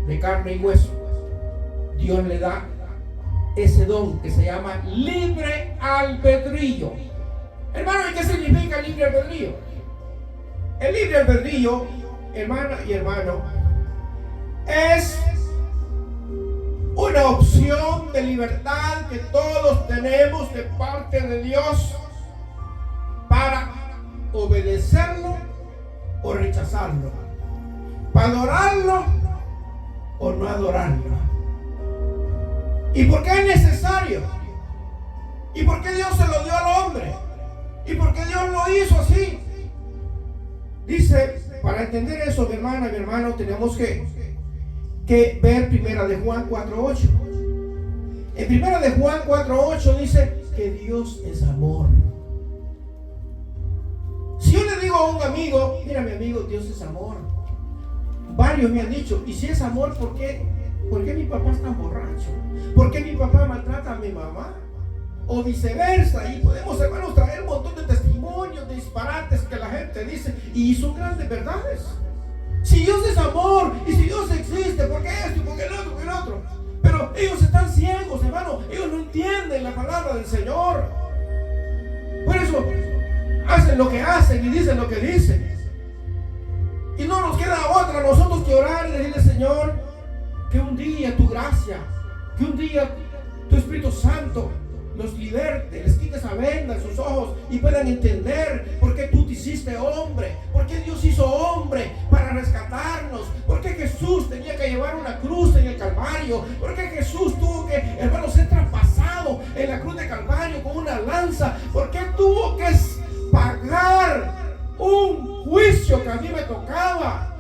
de carne y hueso. Dios le da ese don que se llama libre albedrío. Hermano, ¿y qué significa el libre albedrío? El libre albedrío, hermana y hermano, es una opción de libertad que todos tenemos de parte de Dios para obedecerlo o rechazarlo, para adorarlo o no adorarlo. ¿Y por qué es necesario? ¿Y por qué Dios se lo dio al hombre? ¿Y por qué Dios lo hizo así? Dice, para entender eso, mi hermana, mi hermano, tenemos que que ver primera de Juan 4:8. En primera de Juan 4:8 dice que Dios es amor. Si yo le digo a un amigo, mira mi amigo, Dios es amor. Varios me han dicho, y si es amor, ¿por qué mi papá es tan borracho? ¿Por qué mi papá maltrata a mi mamá? O viceversa. Y podemos, hermanos, traer un montón de testimonios, de disparates que la gente dice, y son grandes verdades. Si Dios es amor, y si Dios existe, ¿por qué esto? ¿Por qué el otro? ¿Por qué el otro? Pero ellos están ciegos, hermano. Ellos no entienden la palabra del Señor. Por eso hacen lo que hacen y dicen lo que dicen. Y no nos queda otra nosotros que orar y decirle, Señor, que un día tu gracia, que un día tu Espíritu Santo los liberte, les quite esa venda en sus ojos y puedan entender por qué tú te hiciste hombre, por qué Dios hizo hombre para rescatarnos, por qué Jesús tenía que llevar una cruz en el Calvario, por qué Jesús tuvo que, hermano, ser traspasado en la cruz de Calvario con una lanza, por qué tuvo que pagar un juicio que a mí me tocaba.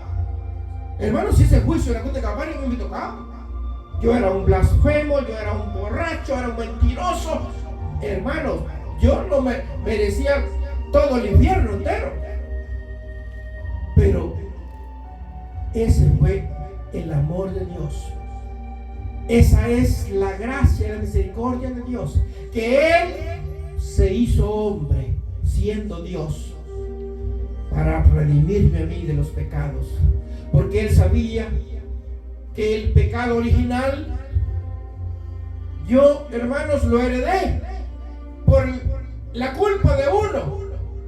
Hermano, si ese juicio en la cruz de Calvario a mí me tocaba, yo era un blasfemo, yo era un borracho, era un mentiroso. Hermanos, yo no me merecía todo el infierno entero. Pero ese fue el amor de Dios. Esa es la gracia y la misericordia de Dios, que Él se hizo hombre siendo Dios para redimirme a mí de los pecados, porque Él sabía que el pecado original yo, hermanos, lo heredé. Por la culpa de uno,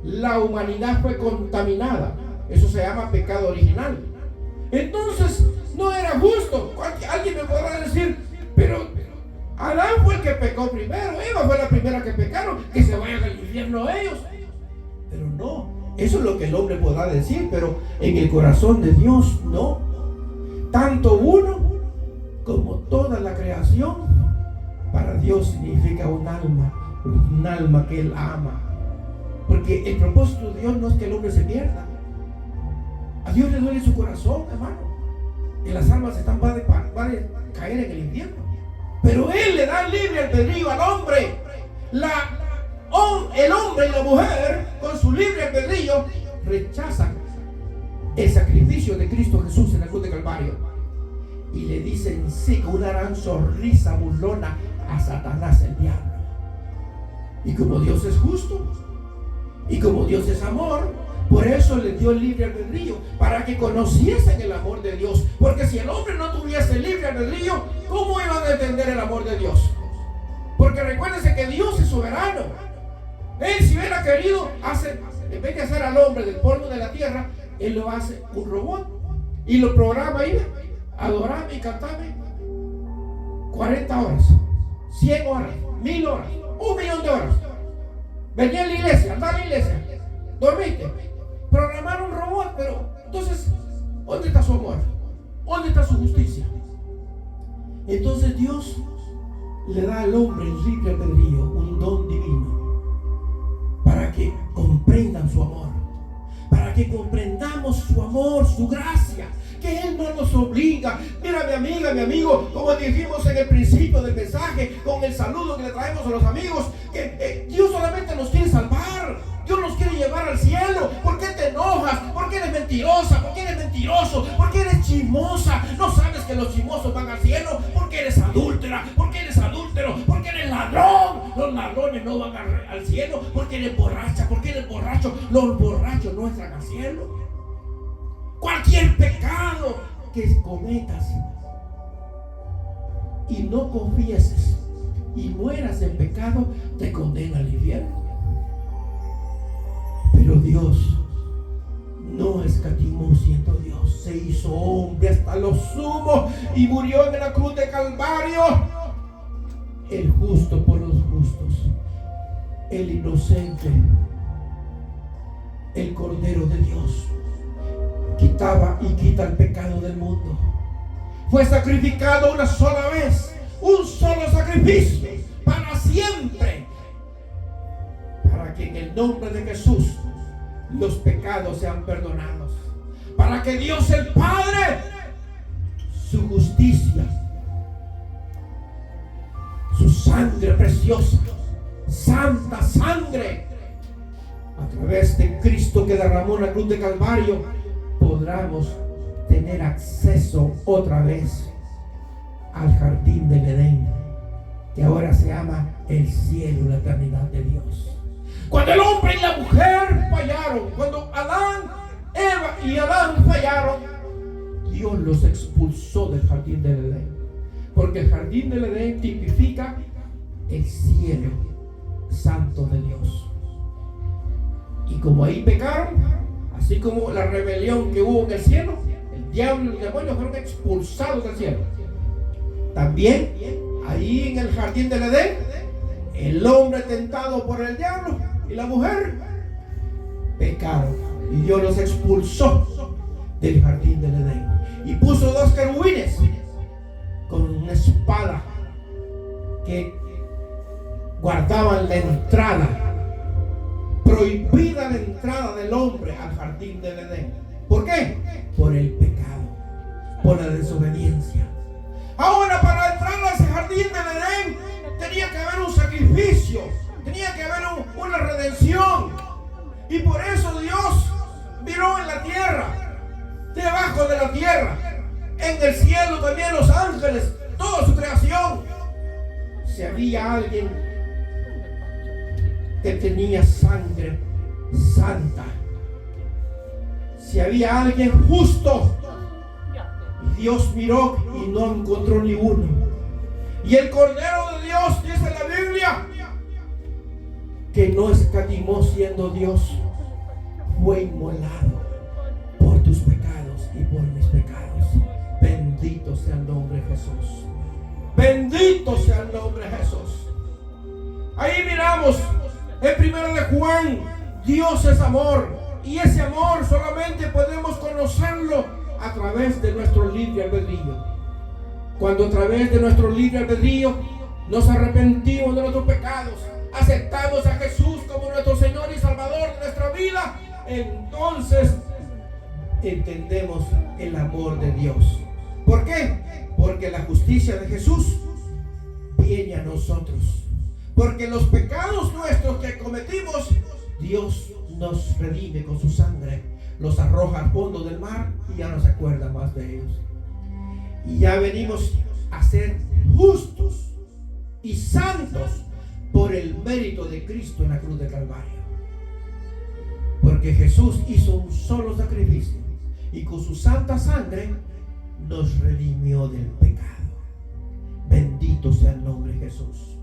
la humanidad fue contaminada. Eso se llama pecado original. Entonces no era justo. Alguien me podrá decir, pero Adán fue el que pecó primero, Eva fue la primera que pecaron, que se vayan al infierno ellos. Pero no, eso es lo que el hombre podrá decir, pero en el corazón de Dios no. Tanto uno como toda la creación para Dios significa un alma que Él ama. Porque el propósito de Dios no es que el hombre se pierda. A Dios le duele su corazón, hermano, y las almas van a caer en el infierno. Pero Él le da libre albedrío al hombre. El hombre y la mujer, con su libre albedrío, rechazan el sacrificio de Cristo Jesús en la cruz de Calvario y le dicen sí con una gran sonrisa burlona a Satanás, el diablo. Y como Dios es justo y como Dios es amor, por eso les dio el libre albedrío, para que conociesen el amor de Dios. Porque si el hombre no tuviese libre albedrío, ¿cómo iban a entender el amor de Dios? Porque recuérdense que Dios es soberano. Él, si hubiera querido, en vez de hacer al hombre del polvo de la tierra, Él lo hace un robot y lo programa ahí, adorame y cantame 40 horas, 100 horas, 1000 horas, 1.000.000 de horas. Venía a la iglesia, andaba a la iglesia, dormiste, programar un robot. Pero entonces, ¿dónde está su amor? ¿Dónde está su justicia? Entonces Dios le da al hombre el libre albedrío, un don divino, para que comprendan su amor, para que comprendamos su amor, su gracia, que Él no nos obliga. Mira, mi amiga, mi amigo, como dijimos en el principio del mensaje, con el saludo que le traemos a los amigos, que Dios solamente nos quiere salvar. Dios nos quiere llevar al cielo. ¿Por qué te enojas? ¿Por qué eres mentirosa? ¿Por qué eres mentiroso? ¿Por qué eres chismosa? ¿No sabes que los chismosos van al cielo? ¿Por qué eres adúltera? ¿Por qué eres adúltero? ¿Por qué eres ladrón? Los ladrones no van al cielo. ¿Por qué eres borracha? ¿Por qué eres borracho? Los borrachos no entran al cielo. Cualquier pecado que cometas y no confieses y mueras en pecado, te condena al infierno. Pero Dios no escatimó siendo Dios, se hizo hombre hasta lo sumo y murió en la cruz de Calvario. El justo por los justos, el inocente, el Cordero de Dios, quitaba y quita el pecado del mundo. Fue sacrificado una sola vez, un solo sacrificio para siempre, para que en el nombre de Jesús los pecados sean perdonados, para que Dios el Padre su justicia, su sangre preciosa, santa sangre, a través de Cristo que derramó en la cruz de Calvario, podamos tener acceso otra vez al jardín del Edén, que ahora se llama el cielo, la eternidad de Dios. Cuando el hombre y la mujer fallaron, cuando Eva y Adán fallaron, Dios los expulsó del jardín del Edén, porque el jardín del Edén tipifica el cielo santo de Dios. Y como ahí pecaron, así como la rebelión que hubo en el cielo, el diablo y el demonio fueron expulsados del cielo. También ahí en el jardín del Edén, el hombre tentado por el diablo y la mujer pecaron, y Dios los expulsó del jardín del Edén y puso dos querubines con una espada que guardaban la entrada, prohibida la entrada del hombre al jardín del Edén. ¿Por qué? Por el pecado, por la desobediencia. Ahora, para entrar a ese jardín del Edén tenía que haber un sacrificio, tenía que haber una redención. Y por eso Dios miró en la tierra, debajo de la tierra, en el cielo también los ángeles, toda su creación. Si había alguien que tenía sangre santa, si había alguien justo, Dios miró y no encontró ni uno. Y el Cordero de Dios, dice la Biblia, que no escatimó siendo Dios, fue inmolado por tus pecados y por mis pecados. Bendito sea el nombre de Jesús. Bendito sea el nombre de Jesús. Ahí miramos en 1 de Juan, Dios es amor, y ese amor solamente podemos conocerlo a través de nuestro libre albedrío. Cuando a través de nuestro libre albedrío nos arrepentimos de nuestros pecados, aceptamos a Jesús como nuestro Señor y Salvador de nuestra vida, entonces entendemos el amor de Dios. ¿Por qué? Porque la justicia de Jesús viene a nosotros. Porque los pecados nuestros que cometimos, Dios nos redime con su sangre, los arroja al fondo del mar y ya no se acuerda más de ellos. Y ya venimos a ser justos y santos por el mérito de Cristo en la cruz de Calvario. Porque Jesús hizo un solo sacrificio y con su santa sangre nos redimió del pecado. Bendito sea el nombre de Jesús.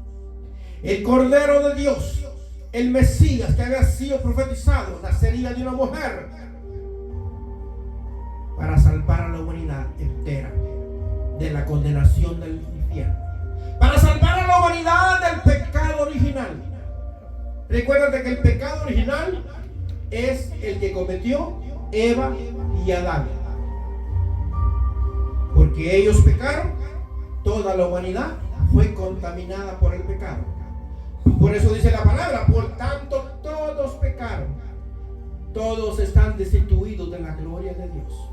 El Cordero de Dios, el Mesías que había sido profetizado, nacería de una mujer para salvar a la humanidad entera de la condenación del infierno, para salvar a la humanidad del pecado original. Recuerda que el pecado original es el que cometió Eva y Adán. Porque ellos pecaron, toda la humanidad fue contaminada por el pecado. Por eso dice la palabra, por tanto todos pecaron, todos están destituidos de la gloria de Dios.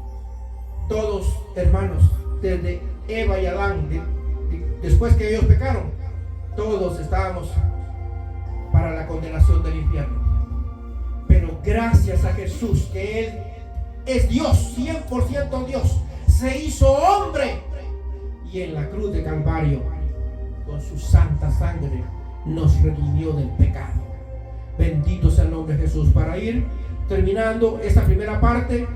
Todos, hermanos, desde Eva y Adán, después que ellos pecaron, todos estábamos para la condenación del infierno. Pero gracias a Jesús, que Él es Dios, 100% Dios, se hizo hombre y en la cruz de Calvario, con su santa sangre, nos redimió del pecado. Bendito sea el nombre de Jesús. Para ir terminando esta primera parte,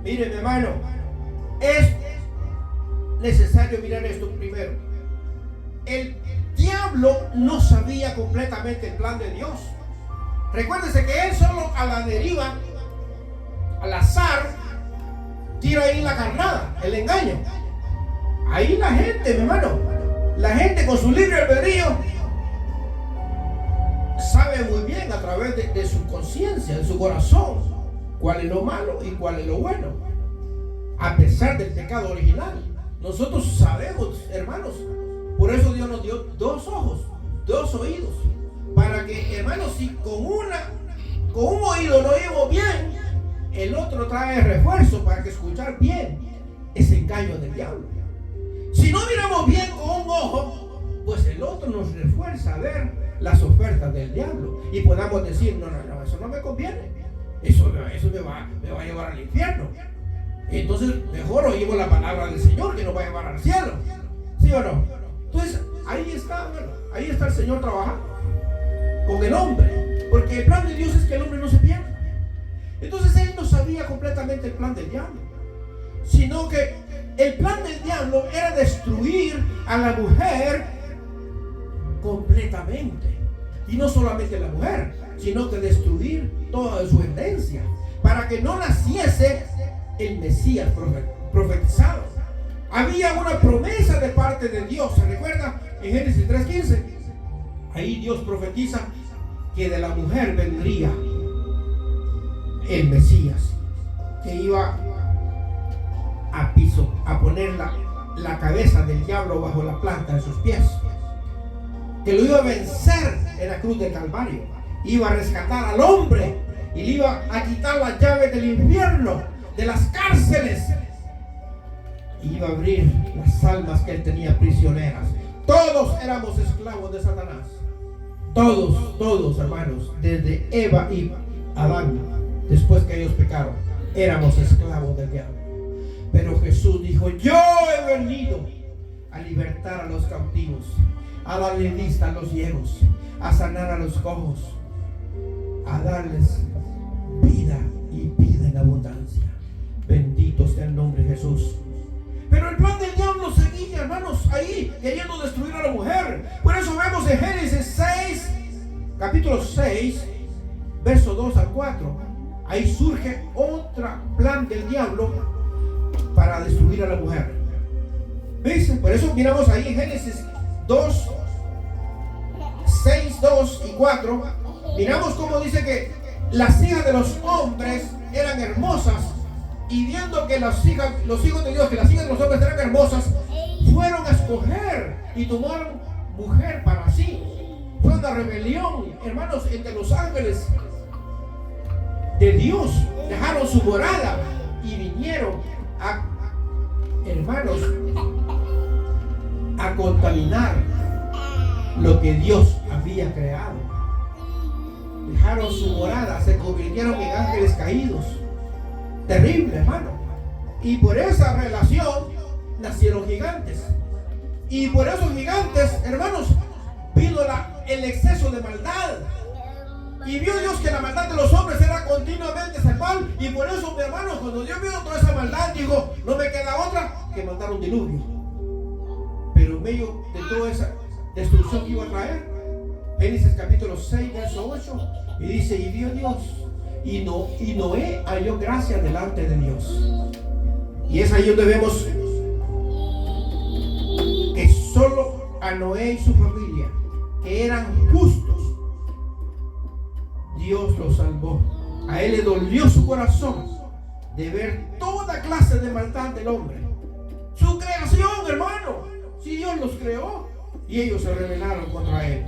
mire, mi hermano, es necesario mirar esto primero. El diablo no sabía completamente el plan de Dios. Recuérdense que él solo a la deriva, al azar, tira ahí la carnada, el engaño. Ahí la gente, mi hermano, la gente con su libre albedrío sabe muy bien a través de su conciencia, de su corazón, cuál es lo malo y cuál es lo bueno. A pesar del pecado original, nosotros sabemos, hermanos. Por eso Dios nos dio dos ojos, dos oídos, para que, hermanos, si con un oído no oímos bien, el otro trae refuerzo para que escuchar bien. es engaño del diablo. Si no miramos bien con un ojo, pues el otro nos refuerza a ver las ofertas del diablo y podamos decir, no, eso no me conviene, eso me va a llevar al infierno. Entonces mejor oímos la palabra del Señor que nos va a llevar al cielo, ¿sí o no? Entonces ahí está el Señor trabajando con el hombre, porque el plan de Dios es que el hombre no se pierda. Entonces él no sabía completamente el plan del diablo, sino que el plan del diablo era destruir a la mujer completamente. Y no solamente la mujer, sino que destruir toda su herencia, para que no naciese el Mesías profetizado. Había una promesa de parte de Dios. ¿Se recuerda? En Génesis 3:15. Ahí Dios profetiza que de la mujer vendría el Mesías, que iba a poner la cabeza del diablo bajo la planta de sus pies, que lo iba a vencer en la cruz del Calvario, iba a rescatar al hombre y le iba a quitar las llaves del infierno, de las cárceles, y iba a abrir las almas que él tenía prisioneras. Todos éramos esclavos de Satanás, todos hermanos, desde Eva y Adán, después que ellos pecaron, éramos esclavos del diablo. Pero Jesús dijo, yo he venido a libertar a los cautivos, a darle vista a los ciegos, a sanar a los cojos, a darles vida y vida en abundancia. Bendito sea el nombre de Jesús. Pero el plan del diablo seguía, hermanos, ahí queriendo destruir a la mujer. Por eso vemos en Génesis 6, capítulo 6, verso 2 al 4. Ahí surge otro plan del diablo para destruir a la mujer. ¿Ves? Por eso miramos ahí en Génesis 2, 6, 2 y 4. Miramos cómo dice que las hijas de los hombres eran hermosas, y viendo que los hijos de Dios, que las hijas de los hombres eran hermosas, fueron a escoger y tomaron mujer para sí. Fue una rebelión, hermanos, entre los ángeles de Dios. Dejaron su morada y vinieron hermanos, a contaminar lo que Dios había creado. Dejaron su morada, se convirtieron en ángeles caídos. Terrible, hermano. Y por esa relación nacieron gigantes. Y por esos gigantes, hermanos, vino el exceso de maldad. Y vio Dios que la maldad de los hombres era continuamente el mal. Y por eso, mi hermano, cuando Dios vio toda esa maldad, dijo, no me queda otra que mandar un diluvio. Pero en medio de toda esa destrucción que iba a traer, Génesis capítulo 6, verso 8, y dice, y vio Dios, y Noé halló gracia delante de Dios. Y es ahí donde vemos que solo a Noé y su familia, que eran justos, Dios los salvó. A él le dolió su corazón de ver toda clase de maldad del hombre. Su creación, hermano. Si Dios los creó y ellos se rebelaron contra él.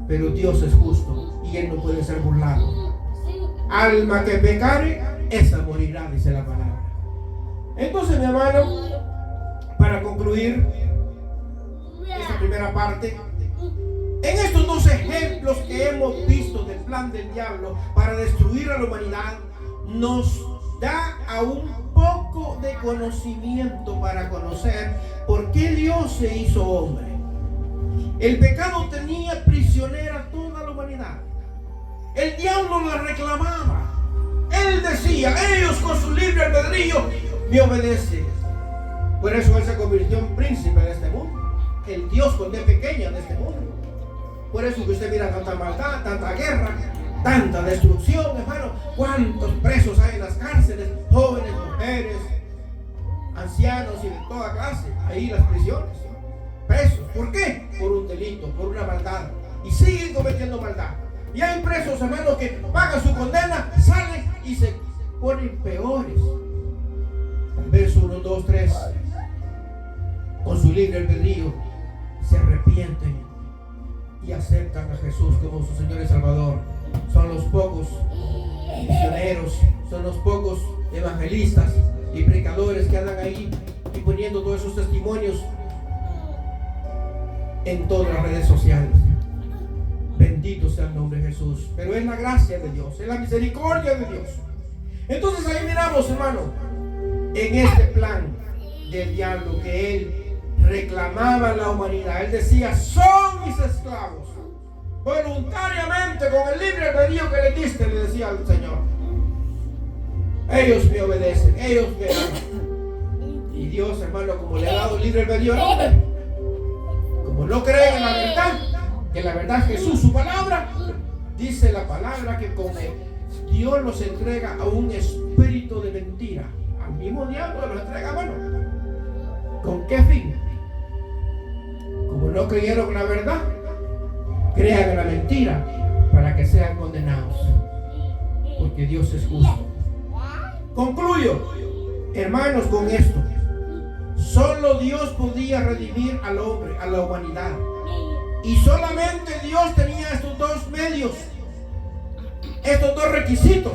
Pero Dios es justo y él no puede ser burlado. Alma que pecare, esa morirá, dice la palabra. Entonces, mi hermano, para concluir esta primera parte, en estos dos ejemplos que hemos visto del plan del diablo para destruir a la humanidad, nos da a un poco de conocimiento para conocer por qué Dios se hizo hombre. El pecado tenía prisionera a toda la humanidad. El diablo la reclamaba. Él decía, ellos con su libre albedrío me obedecen. Por eso él se convirtió en príncipe de este mundo, el Dios con D pequeña de este mundo. Por eso que usted mira tanta maldad, tanta guerra, tanta destrucción, hermano. Cuántos presos hay en las cárceles, jóvenes, mujeres, ancianos y de toda clase, ahí las prisiones, presos. ¿Por qué? Por un delito, por una maldad, y siguen cometiendo maldad. Y hay presos, hermanos, que pagan su condena, salen y se ponen peores. Verso 1, 2, 3, con su libre albedrío se arrepienten y aceptan a Jesús como su Señor y Salvador. Son los pocos misioneros, son los pocos evangelistas y predicadores que andan ahí y poniendo todos esos testimonios en todas las redes sociales. Bendito sea el nombre de Jesús. Pero es la gracia de Dios, es la misericordia de Dios. Entonces ahí miramos, hermano, en este plan del diablo que él reclamaba a la humanidad. Él decía: son mis esclavos. Voluntariamente, con el libre albedrío que le diste, le decía al Señor, ellos me obedecen, ellos me aman. Y Dios, hermano, como le ha dado libre albedrío al hombre, como no creen en la verdad, que la verdad es Jesús, su palabra, dice la palabra que como Dios los entrega a un espíritu de mentira, al mismo diablo los entrega, bueno, ¿con qué fin? Como no creyeron en la verdad, crean en la mentira para que sean condenados, porque Dios es justo. Concluyo, hermanos, con esto. Solo Dios podía redimir al hombre, a la humanidad, y solamente Dios tenía estos dos medios, estos dos requisitos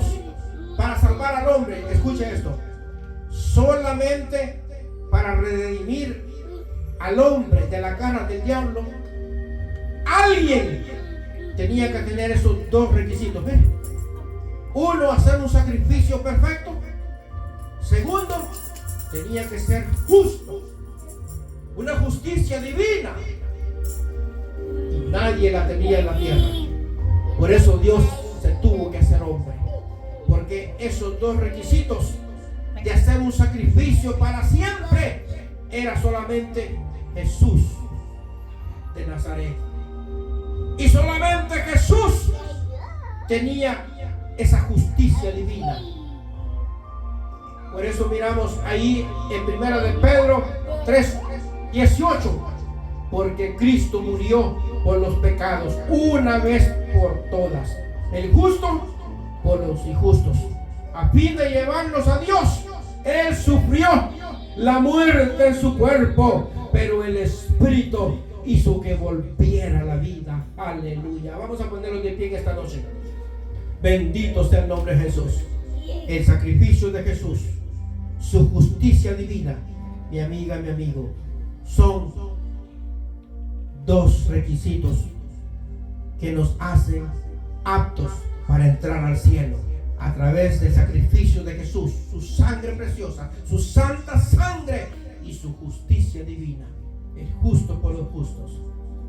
para salvar al hombre. Escuche esto: solamente para redimir al hombre de la garra del diablo, alguien tenía que tener esos dos requisitos. Uno, hacer un sacrificio perfecto. Segundo, tenía que ser justo, una justicia divina, y nadie la tenía en la tierra. Por eso Dios se tuvo que hacer hombre, porque esos dos requisitos de hacer un sacrificio para siempre era solamente Jesús de Nazaret. Y solamente Jesús tenía esa justicia divina. Por eso miramos ahí en 1 de Pedro 3:18, porque Cristo murió por los pecados una vez por todas, el justo por los injustos, a fin de llevarnos a Dios. Él sufrió la muerte en su cuerpo, pero el Espíritu hizo que volviera a la vida. Aleluya. Vamos a ponerlos de pie en esta noche. Bendito sea el nombre de Jesús. El sacrificio de Jesús, su justicia divina, mi amiga, mi amigo, son dos requisitos que nos hacen aptos para entrar al cielo a través del sacrificio de Jesús, su sangre preciosa, su santa sangre y su justicia divina. El justo por los justos.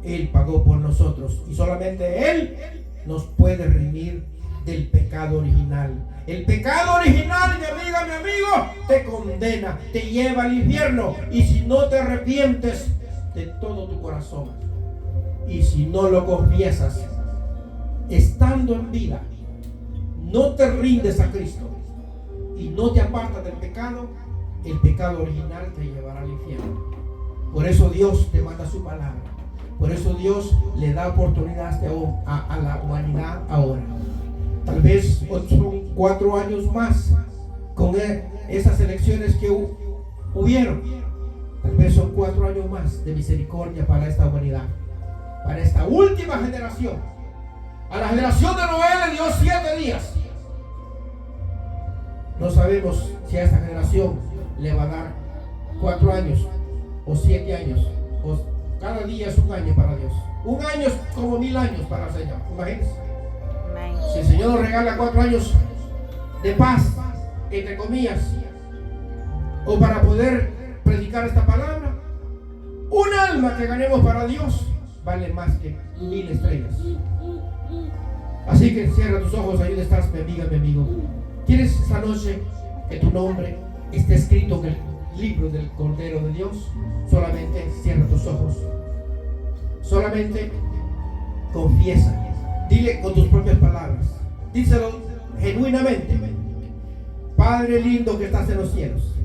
Él pagó por nosotros y solamente Él nos puede redimir del pecado original. El pecado original, mi amiga, mi amigo, te condena, te lleva al infierno. Y si no te arrepientes de todo tu corazón, y si no lo confiesas estando en vida, no te rindes a Cristo y no te apartas del pecado, el pecado original te llevará al infierno. Por eso Dios te manda su palabra. Por eso Dios le da oportunidad a la humanidad ahora. Tal vez son 4 años más con esas elecciones que hubieron. Tal vez son 4 años más de misericordia para esta humanidad, para esta última generación. A la generación de Noé le dio 7 días. No sabemos si a esta generación le va a dar 4 años o 7 años, o cada día es un año para Dios. Un año es como 1000 años para el Señor. Imagínense. Si el Señor nos regala 4 años de paz, entre comillas, o para poder predicar esta palabra, un alma que ganemos para Dios vale más que 1000 estrellas. Así que cierra tus ojos, ahí donde estás, mi amiga, mi amigo. ¿Quieres esta noche que tu nombre esté escrito en el libro del Cordero de Dios? Solamente cierra tus ojos. Solamente confiesa. Dile con tus propias palabras. Díselo genuinamente. Padre lindo que estás en los cielos,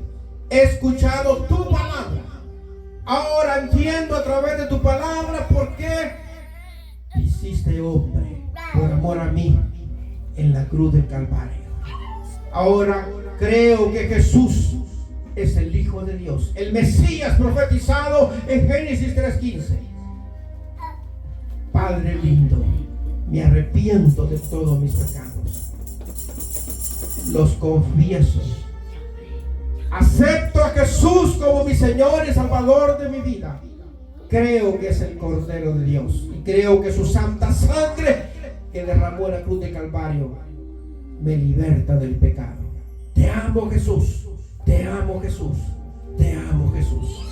he escuchado tu palabra. Ahora entiendo a través de tu palabra por qué hiciste hombre por amor a mí en la cruz del Calvario. Ahora creo que Jesús es el Hijo de Dios, el Mesías profetizado en Génesis 3:15. Padre lindo, me arrepiento de todos mis pecados. Los confieso Acepto a Jesús como mi Señor y Salvador de mi vida. Creo que es el Cordero de Dios. Y creo que su santa sangre que derramó en la cruz de Calvario me liberta del pecado. Te amo, Jesús. Te amo, Jesús. Te amo, Jesús.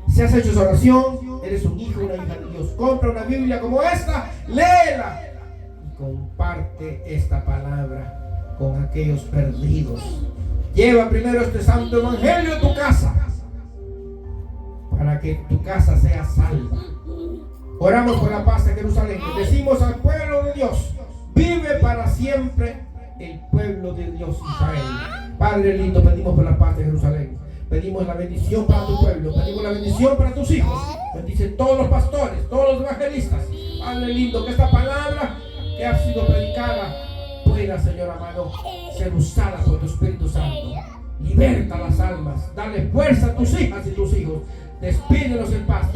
Si has hecho esa oración, eres un hijo, una hija de Dios. Compra una Biblia como esta, léela y comparte esta palabra con aquellos perdidos. Lleva primero este santo evangelio a tu casa para que tu casa sea salva. Oramos por la paz de Jerusalén. Decimos al pueblo de Dios: vive para siempre el pueblo de Dios Israel. Padre lindo, pedimos por la paz de Jerusalén. Pedimos la bendición para tu pueblo. Pedimos la bendición para tus hijos. Bendice todos los pastores, todos los evangelistas. Padre lindo, que esta palabra que ha sido predicada pueda, Señor amado, ser usada por tu Espíritu Santo. Liberta las almas. Dale fuerza a tus hijas y tus hijos. Despídelos en paz.